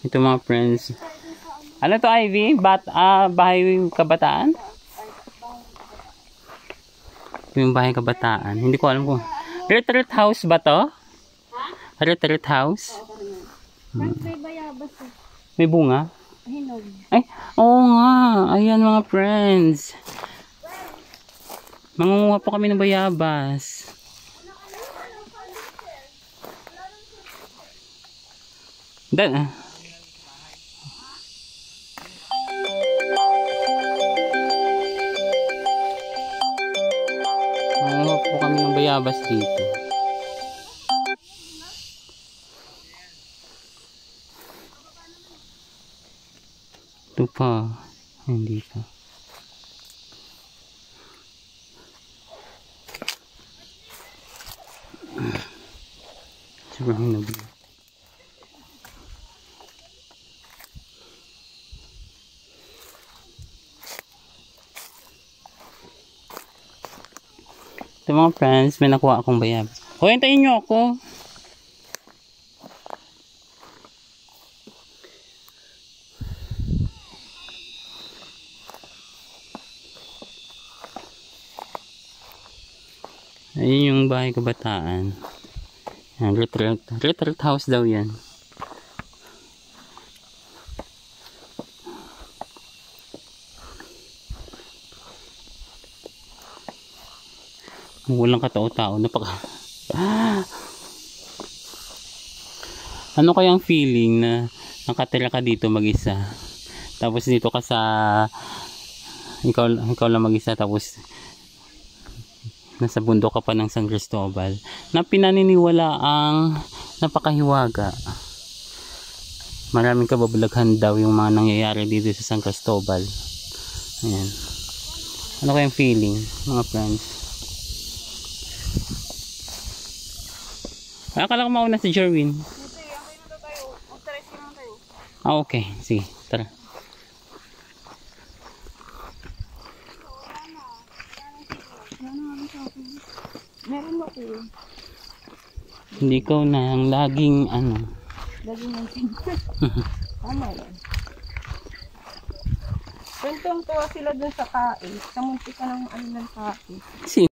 Ito mga friends. Ano to, Ivy? Bahay kabataan? Ito yung bahay kabataan. Hindi ko alam kung... Retreat house ba to? Retreat house? May bayabas eh. May bunga? Hinog. Ay, oo nga. Ayan mga friends. Mangunguha po kami ng bayabas. Mangunguha po kami ng bayabas dito. Ito pa. Hindi pa. Sobrang hinog. Ito mga friends, may nakuha akong bayabas. O, hintayin nyo ako. Ayun yung bahay kabataan. Yan, retreat house daw yan. Walang katao-tao. Ano kayang feeling na nakatira ka dito mag-isa? Tapos dito ka sa ikaw lang mag-isa, tapos nasa bundok ka pa ng San Cristobal, na pinaniniwala ang napakahiwaga. Maraming kababalaghan daw yung mga nangyayari dito sa San Cristobal. Ayan. Ano kayang feeling, mga friends? Akala ko mauna si Jerwin. Okay, sige, tara. Meron mo ko. Hindi ko na ang laging ano. Laging natin. Tama lang. Tuwang-tuwa sila dun sa kain. Sa munti ka ng ano ng kain.